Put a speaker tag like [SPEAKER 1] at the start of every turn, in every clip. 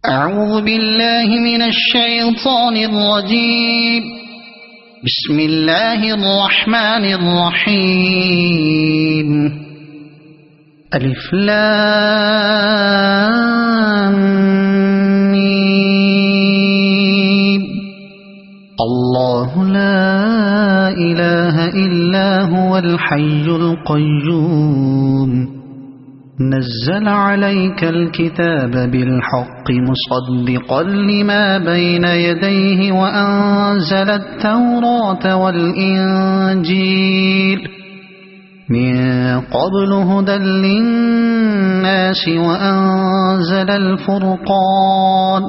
[SPEAKER 1] أعوذ بالله من الشيطان الرجيم. بسم الله الرحمن الرحيم. ألف لام ميم. الله لا إله إلا هو الحي القيوم. نزل عليك الكتاب بالحق مصدقا لما بين يديه وأنزل التوراة والإنجيل من قبل هدى للناس وأنزل الفرقان.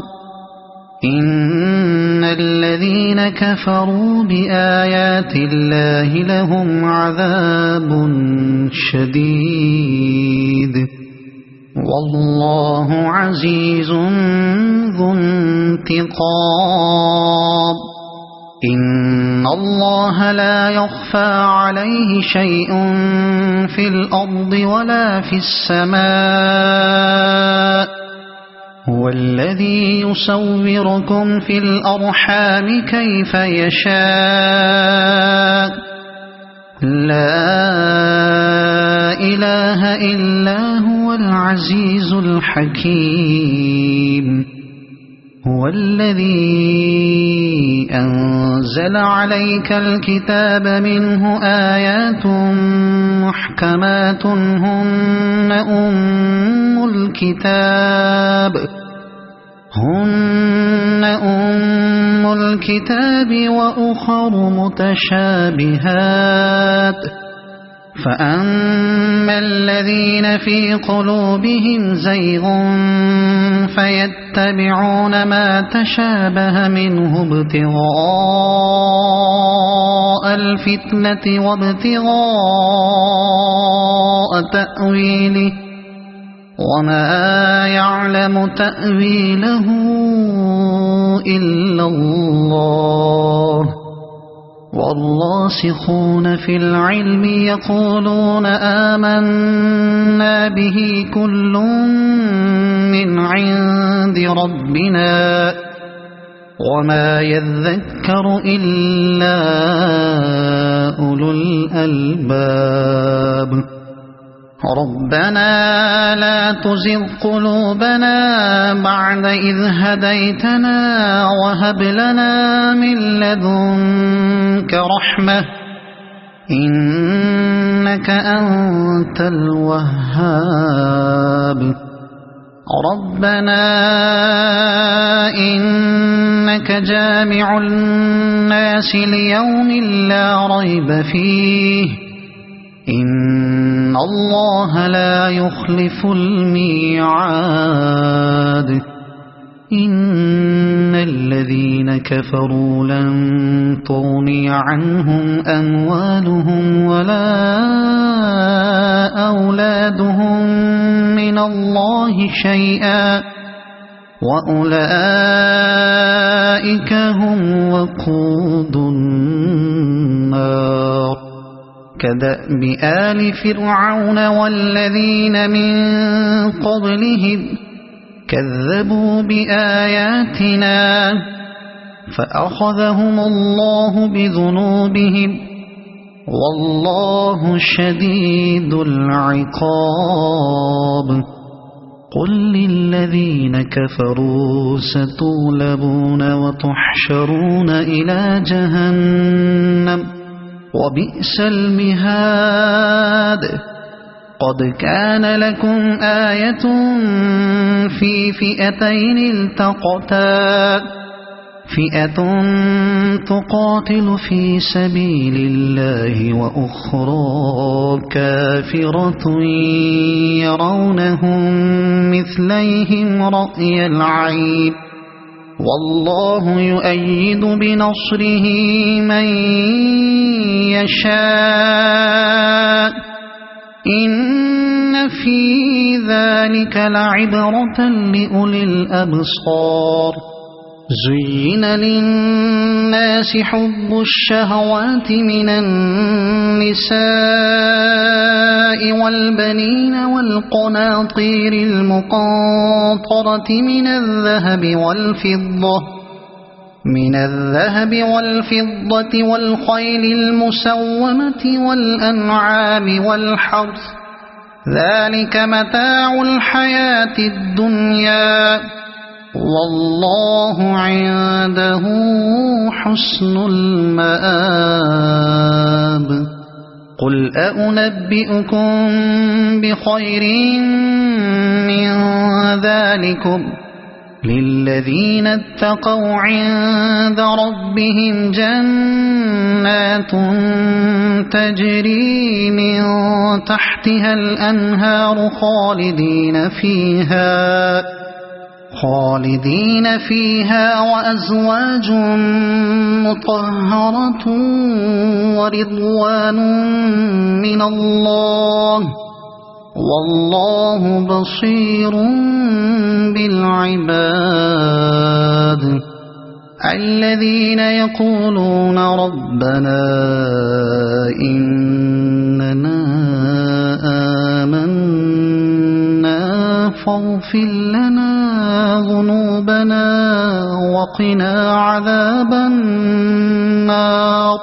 [SPEAKER 1] إن الذين كفروا بآيات الله لهم عذاب شديد والله عزيز ذو انتقام. إن الله لا يخفى عليه شيء في الأرض ولا في السماء. هو الذي يصوركم في الأرحام كيف يشاء. لا إله إلا هو العزيز الحكيم. هو الذي أنزل عليك الكتاب منه آيات محكمات هن أم الكتاب وأخر متشابهات. فأما الذين في قلوبهم زيغ فيتبعون ما تشابه منه ابتغاء الفتنة وابتغاء تأويله وما يعلم تأويله إلا الله. والراسخون في العلم يقولون آمنا به كل من عند ربنا وما يذكر إلا أولو الألباب. ربنا لا تزغ قلوبنا بعد إذ هديتنا وهب لنا من لدنك رحمة إنك أنت الوهاب. ربنا إنك جامع الناس ليوم لا ريب فيه إن الله لا يخلف الميعاد. إن الذين كفروا لن تغني عنهم أموالهم ولا أولادهم من الله شيئا وأولئك هم وقود النار. كدأب آل فرعون والذين من قبلهم كذبوا بآياتنا فأخذهم الله بذنوبهم والله شديد العقاب. قل للذين كفروا ستغلبون وتحشرون إلى جهنم وبئس المهاد. قد كان لكم آية في فئتين التقتا فئة تقاتل في سبيل الله وأخرى كافرة يرونهم مثليهم رأي العين والله يؤيد بنصره من يشاء. إن في ذلك لعبرة لأولي الأبصار. زين للناس حب الشهوات من النساء والبنين والقناطير المقنطرة من الذهب والفضة والخيل المسومة والأنعام والحرث ذلك متاع الحياة الدنيا والله عنده حسن المآب قل أنبئكم بخير من ذلكم للذين اتقوا عند ربهم جنات تجري من تحتها الأنهار خالدين فيها وأزواج مطهرة ورضوان من الله والله بصير بالعباد الذين يقولون ربنا إننا آمنا فاغفر لنا ذنوبنا وقنا عذاب النار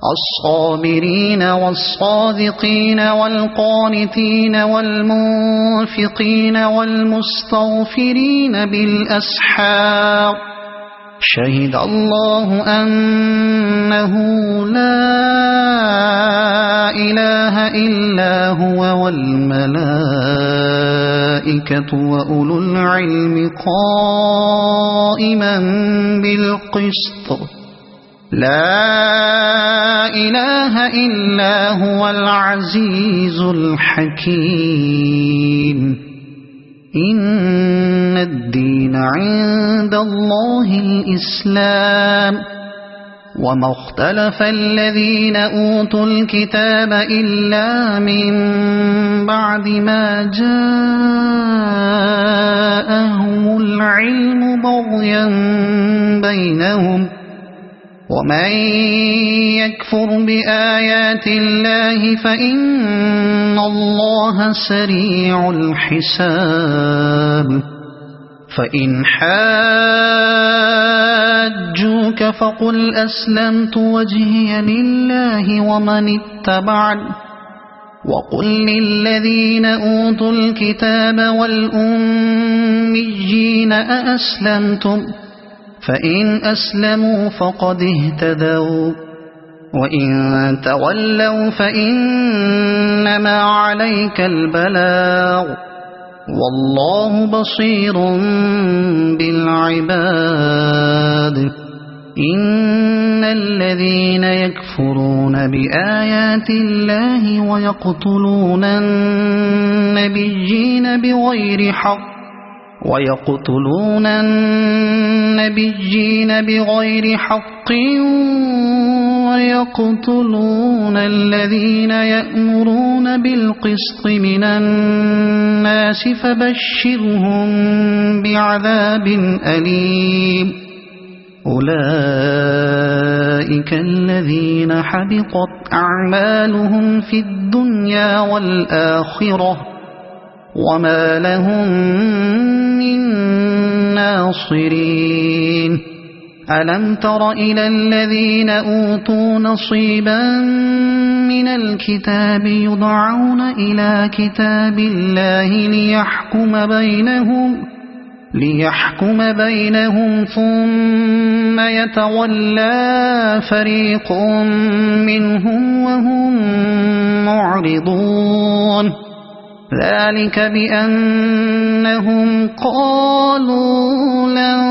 [SPEAKER 1] الصابرين والصادقين والقانتين والمنفقين والمستغفرين بالأسحار شهد الله أنه لا إله إلا هو والملائكة وأولو العلم قائما بالقسط لا إله إلا هو العزيز الحكيم إن الدين عند الله الإسلام وما اختلف الذين أوتوا الكتاب إلا من بعد ما جاءهم العلم بغيا بينهم ومن يكفر بآيات الله فإن الله سريع الحساب فإن حاجوك فقل أسلمت وجهي لله ومن اتبعني وقل للذين أوتوا الكتاب والأميين أأسلمتم فإن أسلموا فقد اهتدوا وإن تولوا فإنما عليك البلاغ والله بصير بالعباد إن الذين يكفرون بآيات الله ويقتلون النبيين بغير حق ويقتلون الذين يأمرون بالقسط من الناس فبشرهم بعذاب أليم أولئك الذين حبطت أعمالهم في الدنيا والآخرة وما لهم من ناصرين ألم تر إلى الذين أوتوا نصيبا من الكتاب يدعون إلى كتاب الله ليحكم بينهم ثم يتولى فريق منهم وهم معرضون ذلك بأنهم قالوا لن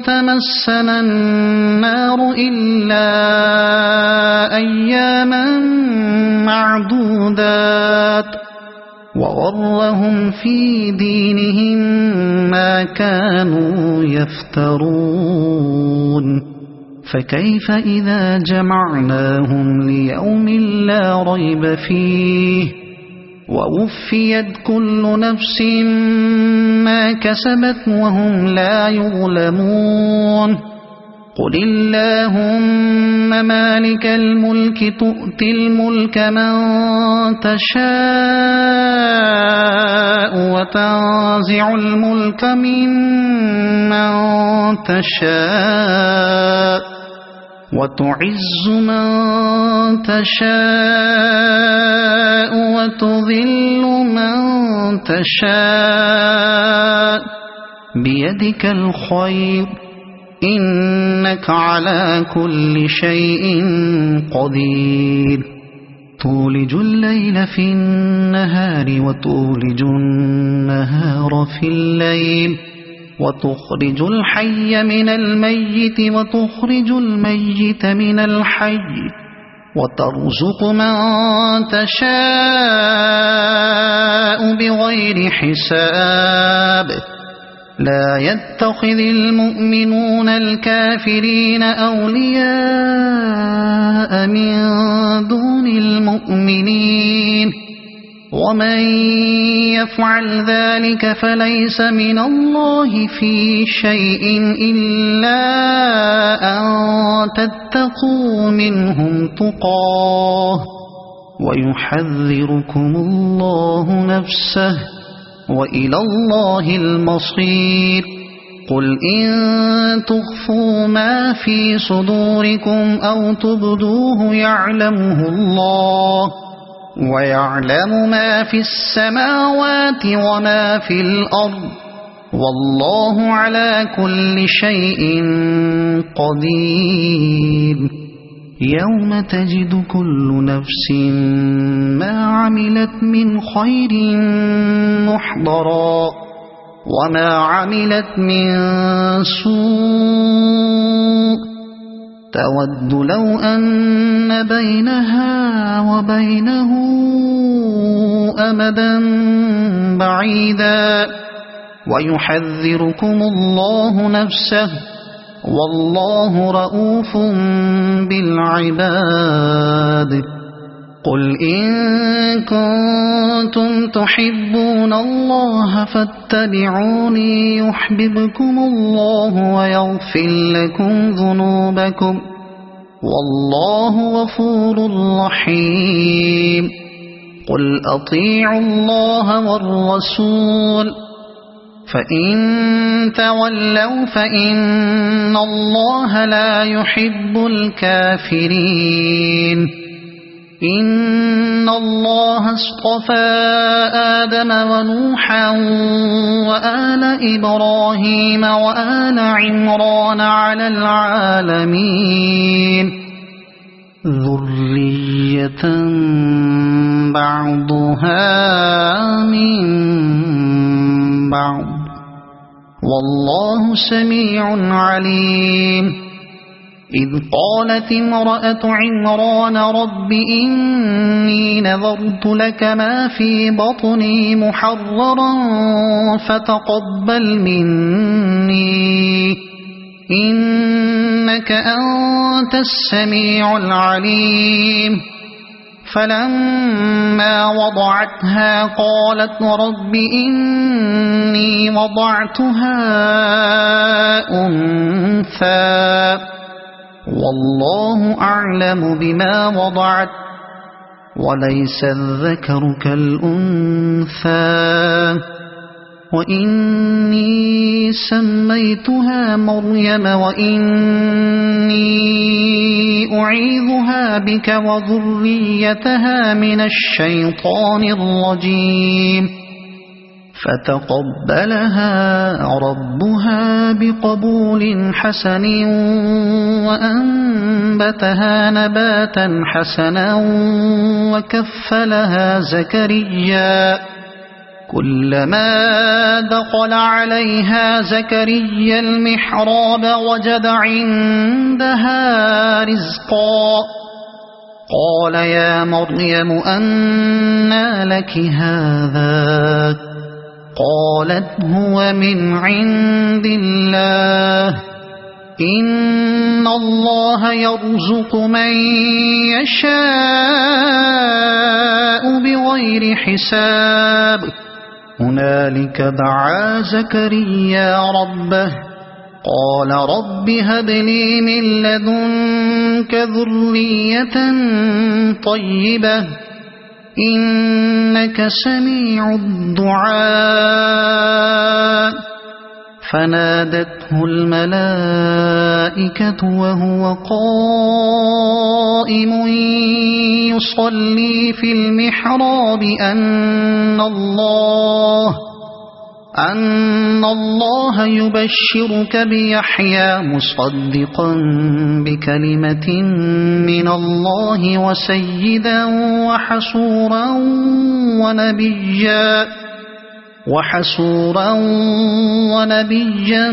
[SPEAKER 1] تمسنا النار إلا أياما معدودات وغرهم في دينهم ما كانوا يفترون فكيف إذا جمعناهم ليوم لا ريب فيه ووفيت كل نفس ما كسبت وهم لا يظلمون قل اللهم مالك الملك تؤتي الملك من تشاء وتنزع الملك ممن تشاء وتعز من تشاء وتذل من تشاء بيدك الخير إنك على كل شيء قدير تولج الليل في النهار وتولج النهار في الليل وتخرج الحي من الميت وتخرج الميت من الحي وترزق من تشاء بغير حساب لا يتخذ المؤمنون الكافرين أولياء من دون المؤمنين ومن يفعل ذلك فليس من الله في شيء إلا أن تتقوا منهم تقاه ويحذركم الله نفسه وإلى الله المصير قل إن تخفوا ما في صدوركم أو تبدوه يعلمه الله ويعلم ما في السماوات وما في الأرض والله على كل شيء قدير يوم تجد كل نفس ما عملت من خير محضرا وما عملت من سوء تود لو أن بينها وبينه أمدا بعيدا ويحذركم الله نفسه والله رؤوف بالعباد قل إن كنتم تحبون الله فاتبعوني يحببكم الله ويغفر لكم ذنوبكم والله غفور رحيم قل أطيعوا الله والرسول فإن تولوا فإن الله لا يحب الكافرين إن الله اصطفى آدم ونوحا وآل إبراهيم وآل عمران على العالمين ذرية بعضها من بعض والله سميع عليم إذ قالت امرأة عمران رب إني نذرت لك ما في بطني محررا فتقبل مني إنك أنت السميع العليم فلما وضعتها قالت رب إني وضعتها أنثى والله أعلم بما وضعت وليس الذكر كالأنثى وإني سميتها مريم وإني أعيذها بك وذريتها من الشيطان الرجيم فتقبلها ربها بقبول حسن وأنبتها نباتا حسنا وكفلها زكريا كلما دخل عليها زكريا المحراب وجد عندها رزقا قال يا مريم أنى لك هذا قالت هو من عند الله إن الله يرزق من يشاء بغير حساب هنالك دعا زكريا ربه قال رب هب لي من لدنك ذرية طيبة إنك سميع الدعاء فنادته الملائكة وهو قائم يصلي في المحراب أن الله يبشرك بيحيى مصدقا بكلمة من الله وسيدا وحسورا ونبيا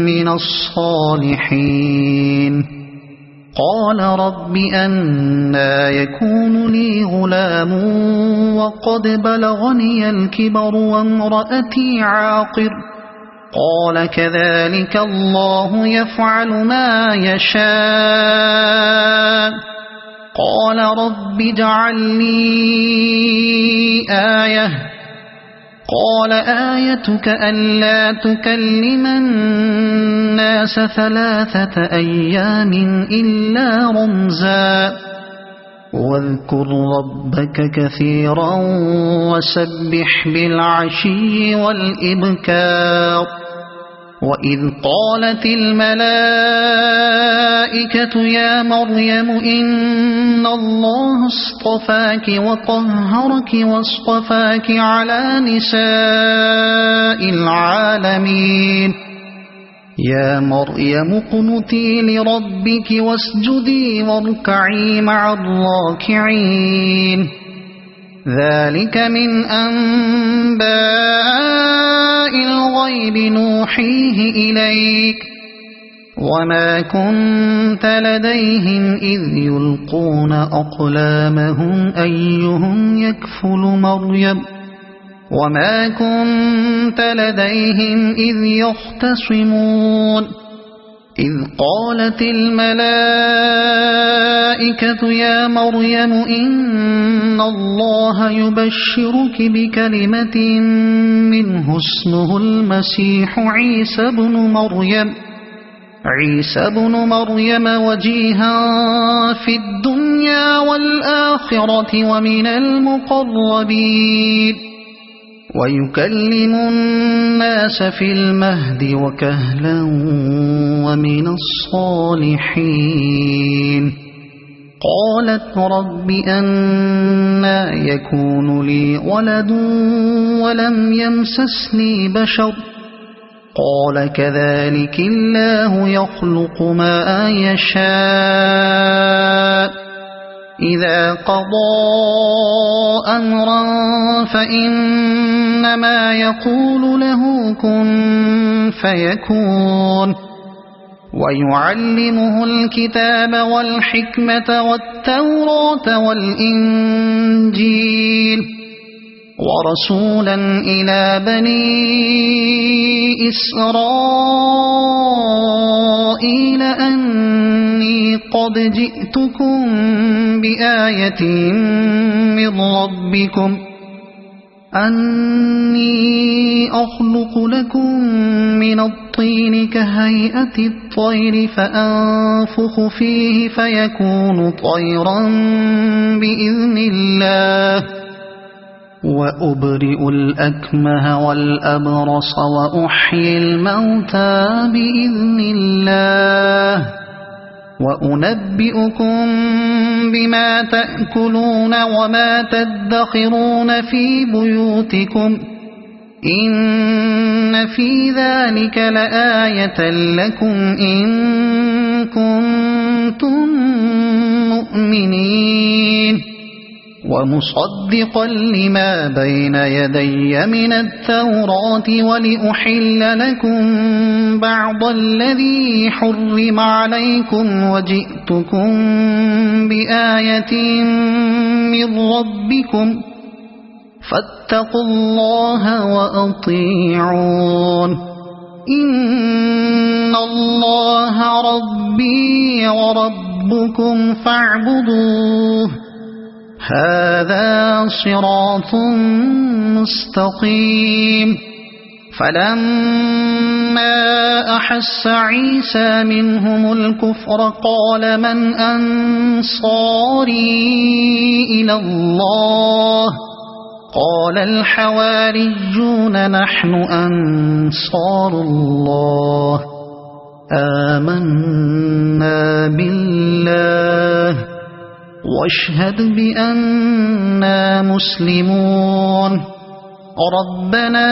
[SPEAKER 1] من الصالحين قال رب أنى يكون لي غلام وقد بلغني الكبر وامرأتي عاقر قال كذلك الله يفعل ما يشاء قال رب اجعل لي آية قال آيتك ألا تكلم الناس 3 أيام إلا رمزا واذكر ربك كثيرا وسبح بالعشي والإبكار وإذ قالت الملائكة يا مريم إن الله اصطفاك وطهرك واصطفاك على نساء العالمين يا مريم اقنتي لربك واسجدي واركعي مع الراكعين ذلك من أنباء الغيب نوحيه إليك وما كنت لديهم إذ يلقون أقلامهم أيهم يكفل مريم وما كنت لديهم إذ يختصمون إذ قالت الملائكة يا مريم إن الله يبشرك بكلمة منه اسمه المسيح عيسى بن مريم وجيها في الدنيا والآخرة ومن المقربين ويكلم الناس في المهد وكهلا ومن الصالحين قالت رب أنى يكون لي ولد ولم يمسسني بشر قال كذلك الله يخلق ما يشاء إذا قضى أمرا فإنما يقول له كن فيكون ويعلمه الكتاب والحكمة والتوراة والإنجيل ورسولا إلى بني إسرائيل أني قد جئتكم بآية من ربكم أني أخلق لكم من الطين كهيئة الطير فأنفخ فيه فيكون طيرا بإذن الله وأبرئ الأكمه والأبرص وأحيي الموتى بإذن الله وأنبئكم بما تأكلون وما تدخرون في بيوتكم إن في ذلك لآية لكم إن كنتم مؤمنين ومصدقا لما بين يدي من التوراة ولأحل لكم بعض الذي حرم عليكم وجئتكم بآية من ربكم فاتقوا الله وأطيعون إن الله الله ربي وربكم فاعبدوه هذا صراط مستقيم فلما أحس عيسى منهم الكفر قال من أنصاري إلى الله قال الحواريون نحن أنصار الله آمنا بالله واشهد بأننا مسلمون ربنا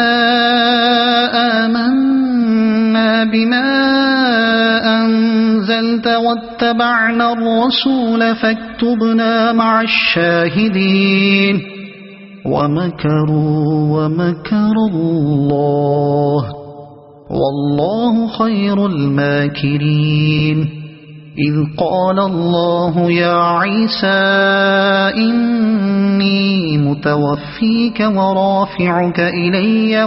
[SPEAKER 1] آمنا بما أنزلت واتبعنا الرسول فاكتبنا مع الشاهدين ومكروا ومكر الله والله خير الماكرين إذ قال الله يا عيسى إني متوفيك ورافعك إلي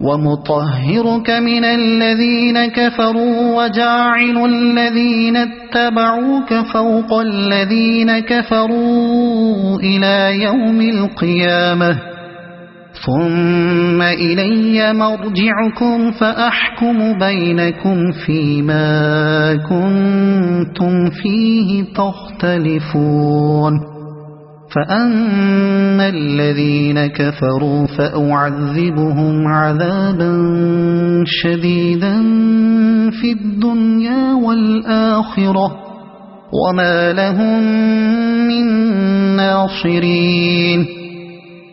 [SPEAKER 1] ومطهرك من الذين كفروا وجاعل الذين اتبعوك فوق الذين كفروا إلى يوم القيامة ثم إلي مرجعكم فأحكم بينكم فيما كنتم فيه تختلفون فأما الذين كفروا فأعذبهم عذابا شديدا في الدنيا والآخرة وما لهم من ناصرين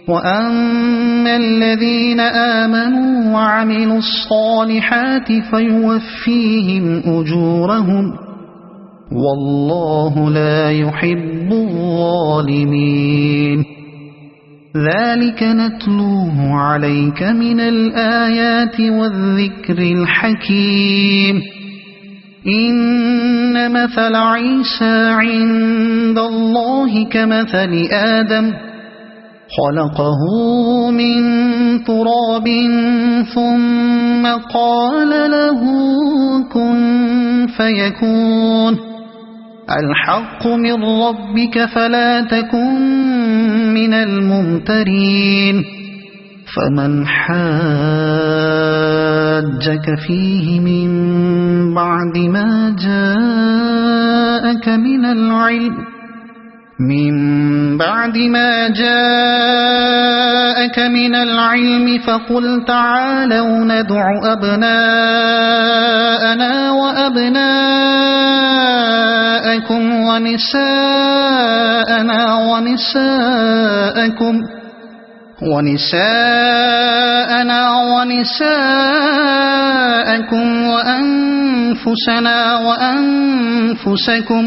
[SPEAKER 1] وأما الذين آمنوا وعملوا الصالحات فيوفيهم أجورهم والله لا يحب الظالمين ذلك نتلوه عليك من الآيات والذكر الحكيم إن مثل عيسى عند الله كمثل آدم خلقه من تراب ثم قال له كن فيكون الحق من ربك فلا تكن من الممترين فمن حاجك فيه من بعد ما جاءك من العلم فقل تعالوا ندع أبناءنا وأبناءكم ونساءنا ونساءكم وأنفسنا وأنفسكم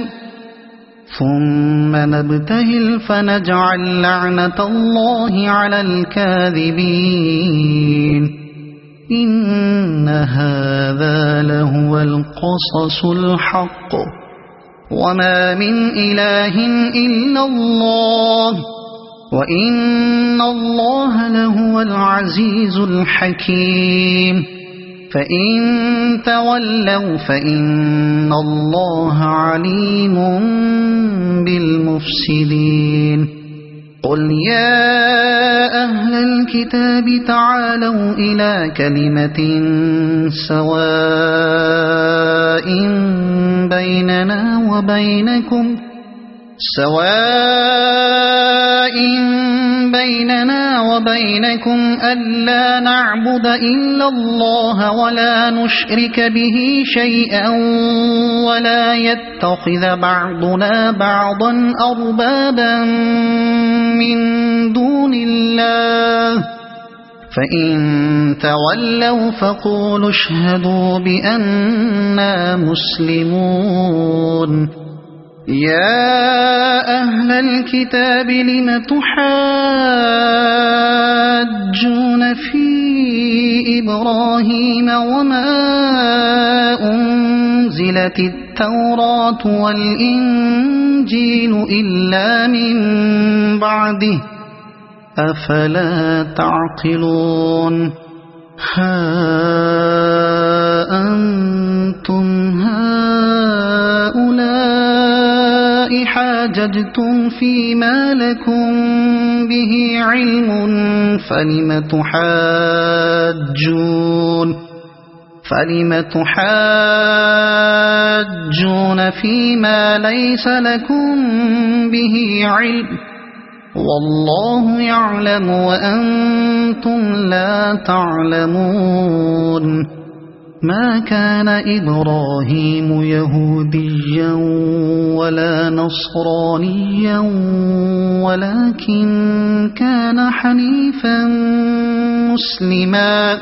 [SPEAKER 1] ثم نبتهل فنجعل لعنة الله على الكاذبين إن هذا لهو القصص الحق وما من إله إلا الله وإن الله لهو العزيز الحكيم فإن تولوا فإن الله عليم بالمفسدين قل يا أهل الكتاب تعالوا إلى كلمة سواء بيننا وبينكم ألا نعبد إلا الله ولا نشرك به شيئا ولا يتخذ بعضنا بعضا أربابا من دون الله فإن تولوا فقولوا اشهدوا بأننا مسلمون يا أهل الكتاب لم تحاجون في إبراهيم وما أنزلت التوراة والإنجيل إلا من بعده أفلا تعقلون ها أنتم هؤلاء حاججتم فيما لكم به علم فلم تحاجون فيما ليس لكم به علم والله يعلم وأنتم لا تعلمون ما كان إبراهيم يهوديا ولا نصرانيا ولكن كان حنيفا مسلما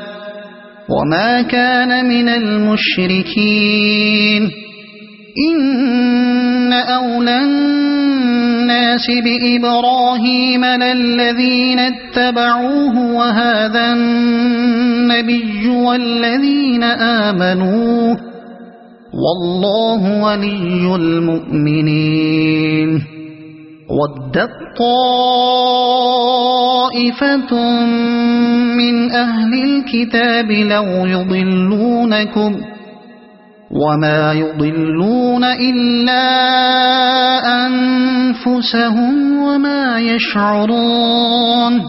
[SPEAKER 1] وما كان من المشركين إن أولى الناس بإبراهيم للذين اتبعوه وهذا النبي والذين آمنوا والله ولي المؤمنين ودت طائفة من أهل الكتاب لو يضلونكم وما يضلون إلا أنفسهم وما يشعرون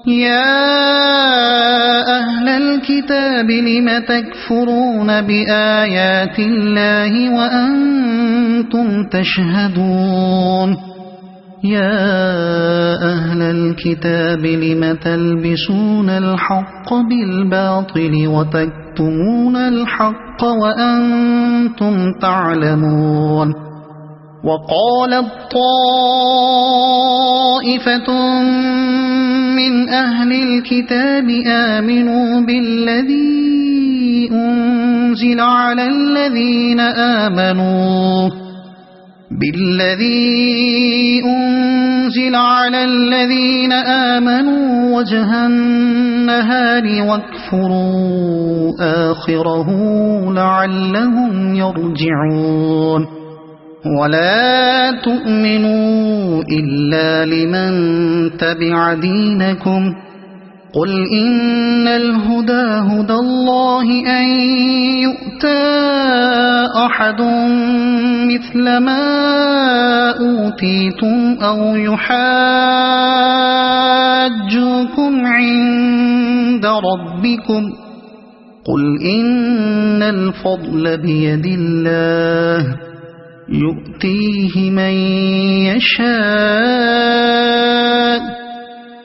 [SPEAKER 1] يا أهل الكتاب لم تكفرون بآيات الله وأنتم تشهدون يا أهل الكتاب لم تلبسون الحق بالباطل وتكتمون الحق وأنتم تعلمون وقالت طائفة من أهل الكتاب آمنوا بالذي أنزل على الذين آمنوا وجه النهار واكفروا آخره لعلهم يرجعون ولا تؤمنوا إلا لمن تبع دينكم قل إن الهدى هدى الله أن يؤتى أحد مثل ما أوتيتم أو يحاجوكم عند ربكم قل إن الفضل بيد الله يؤتيه من يشاء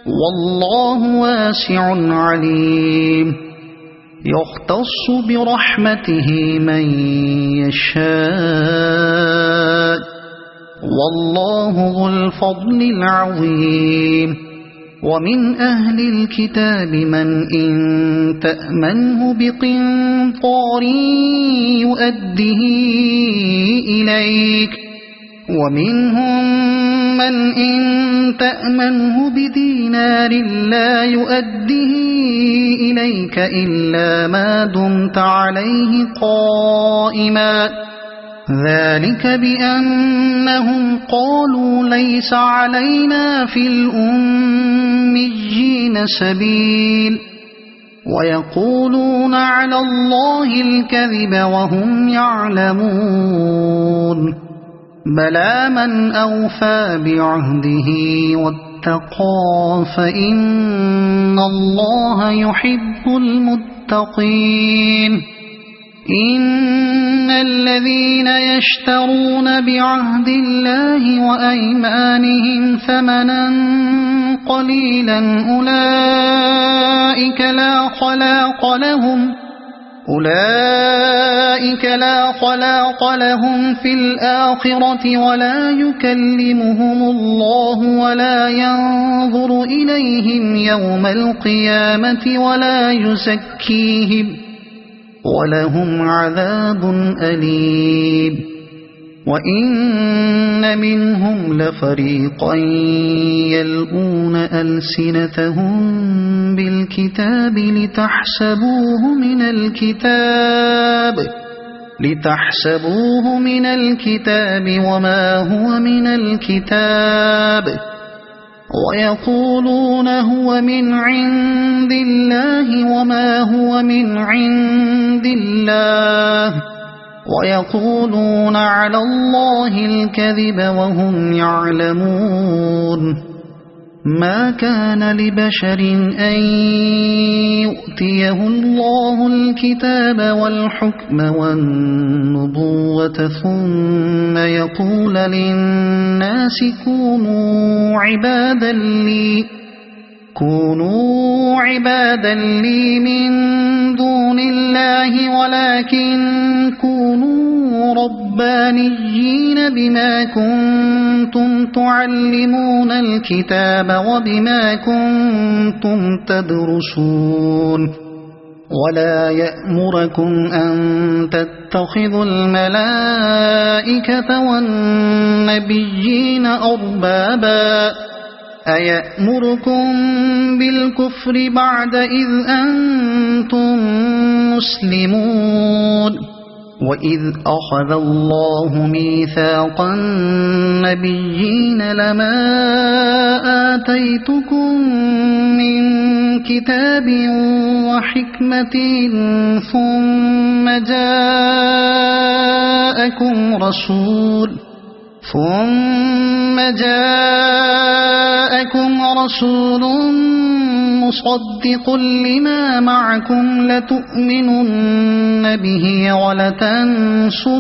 [SPEAKER 1] والله واسع عليم يختص برحمته من يشاء والله ذو الفضل العظيم ومن أهل الكتاب من إن تأمنه بقنطار يؤده إليك ومنهم من إن تأمنه بدينار لا يؤده إليك إلا ما دمت عليه قائما ذلك بأنهم قالوا ليس علينا في الأميين سبيل ويقولون على الله الكذب وهم يعلمون بلى من أوفى بعهده واتقى فإن الله يحب المتقين إن الذين يشترون بعهد الله وأيمانهم ثمنا قليلا أولئك لا خلاق لهم في الآخرة ولا يكلمهم الله ولا ينظر إليهم يوم القيامة ولا يزكيهم ولهم عذاب أليم وإن منهم لفريقا يلؤون ألسنتهم بالكتاب لتحسبوه من الكتاب وما هو من الكتاب ويقولون هو من عند الله وما هو من عند الله ويقولون على الله الكذب وهم يعلمون ما كان لبشر أن يؤتيه الله الكتاب والحكم والنبوة ثم يقول للناس كونوا عبادا لي من دون الله ولكن كونوا ربانيين بما كنتم تعلمون الكتاب وبما كنتم تدرسون ولا يأمركم أن تتخذوا الملائكة والنبيين أربابا أيأمركم بالكفر بعد إذ أنتم مسلمون وإذ أخذ الله ميثاق النبيين لما آتيتكم من كتاب وحكمة ثم جاءكم رسول مصدق لما معكم لتؤمنن به ولتنصرنه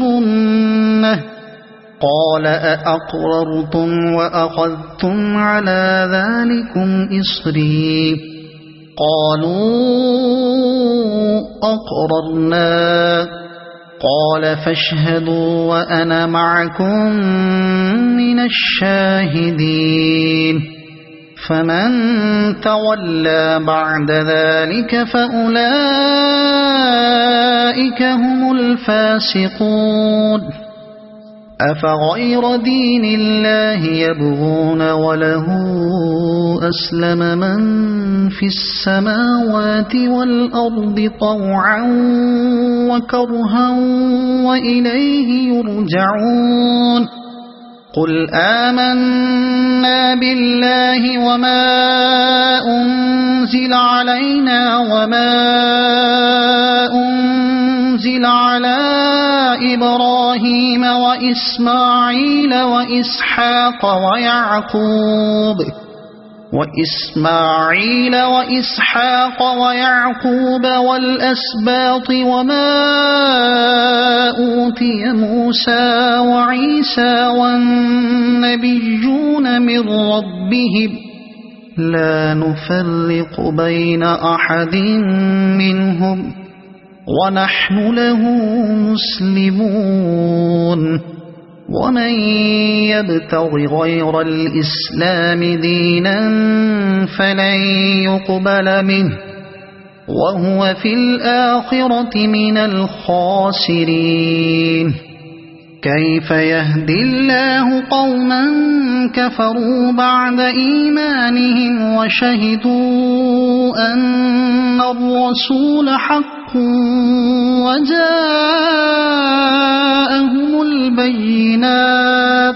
[SPEAKER 1] قال أأقررتم وأخذتم على ذلكم إصري قالوا أقررنا قال فاشهدوا وأنا معكم من الشاهدين فمن تولى بعد ذلك فأولئك هم الفاسقون أفغير دين الله يبغون وله أسلم من في السماوات والأرض طوعا وكرها وإليه يرجعون قل آمنا بالله وما أنزل علينا وما أنزل على إبراهيم وإسماعيل وإسحاق ويعقوب والأسباط وما أوتي موسى وعيسى والنبيون من ربهم لا نفرق بين أحد منهم ونحن له مسلمون ومن يبتغ غير الإسلام دينا فلن يقبل منه وهو في الآخرة من الخاسرين كيف يهدي الله قوما كفروا بعد إيمانهم وشهدوا أن الرسول حق وجاءهم البينات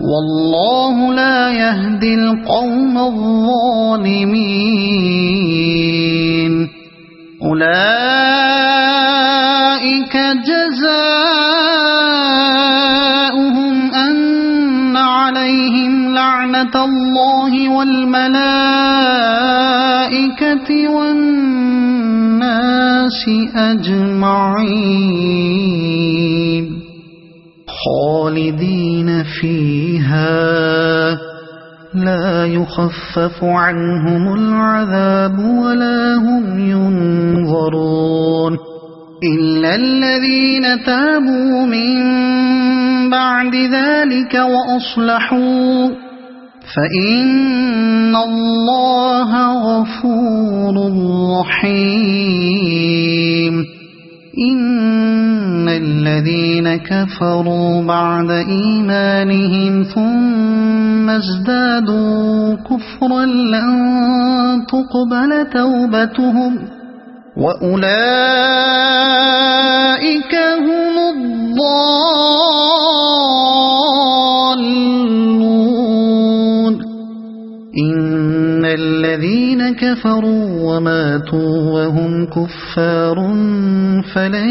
[SPEAKER 1] والله لا يهدي القوم الظالمين أولئك جزاؤهم أن عليهم لعنة الله والملائكة والناس أجمعين خالدين فيها لا يخفف عنهم العذاب ولا هم ينظرون إلا الذين تابوا من بعد ذلك وأصلحوا فإن الله غفور رحيم إن الذين كفروا بعد إيمانهم ثم ازدادوا كفرا لن تقبل توبتهم وأولئك هم الضالون كفروا وماتوا وهم كفار فلن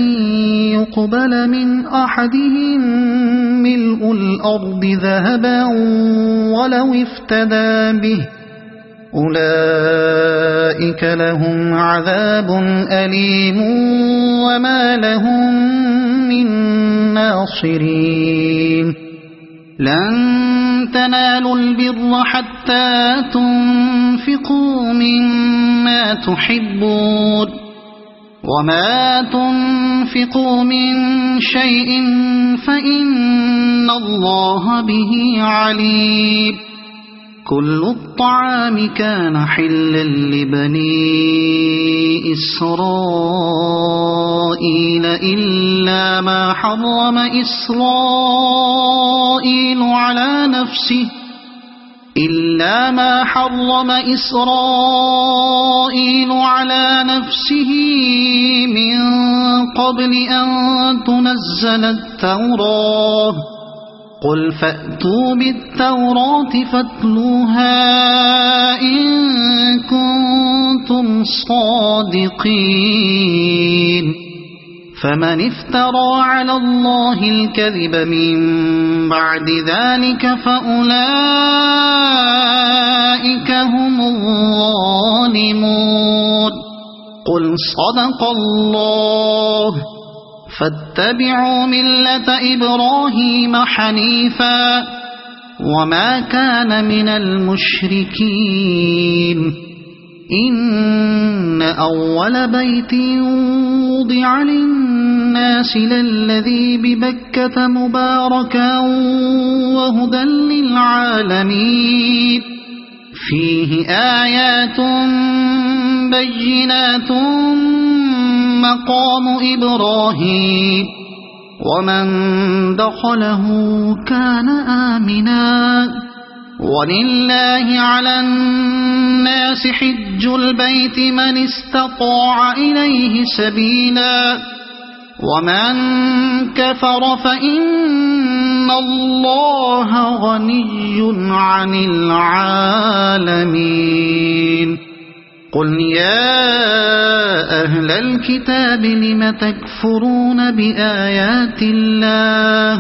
[SPEAKER 1] يقبل من أحدهم ملء الأرض ذهبا ولو افتدى به أولئك لهم عذاب أليم وما لهم من ناصرين لن تنالوا البر حتى تنفقوا مما تحبون وما تنفقوا من شيء فإن الله به عليم كل الطعام كان حلا لبني إسرائيل إلا ما حرم إسرائيل على نفسه من قبل أن تنزل التوراة قل فأتوا بالتوراة فاتلوها إن كنتم صادقين فمن افترى على الله الكذب من بعد ذلك فأولئك هم الظالمون قل صدق الله فاتبعوا ملة إبراهيم حنيفا وما كان من المشركين إن أول بيت وضع للناس للذي ببكة مباركا وهدى للعالمين فيه آيات بينات مقام إبراهيم ومن دخله كان آمنا ولله على الناس حج البيت من استطاع إليه سبيلا ومن كفر فإن الله غني عن العالمين قل يا أهل الكتاب لم تكفرون بآيات الله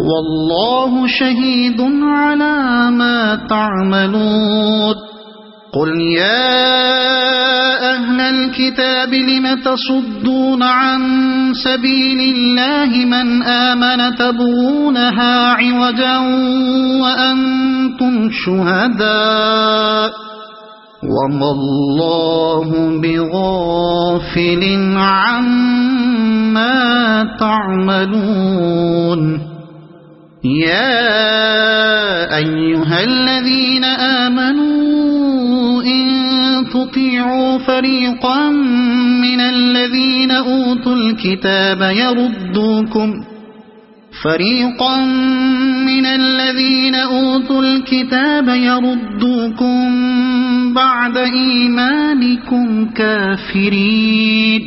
[SPEAKER 1] والله شهيد على ما تعملون قل يا أهل الكتاب لم تصدون عن سبيل الله من آمن تبغونها عوجا وأنتم شهداء وما الله بغافل عما تعملون يا أيها الذين آمنوا إن تطيعوا فريقا من الذين أوتوا الكتاب يردوكم بعد إيمانكم كافرين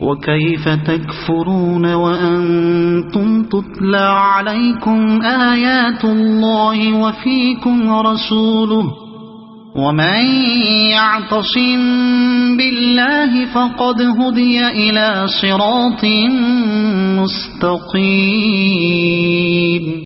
[SPEAKER 1] وكيف تكفرون وأنتم تتلى عليكم آيات الله وفيكم رسوله ومن يعتصم بالله فقد هدي إلى صراط مستقيم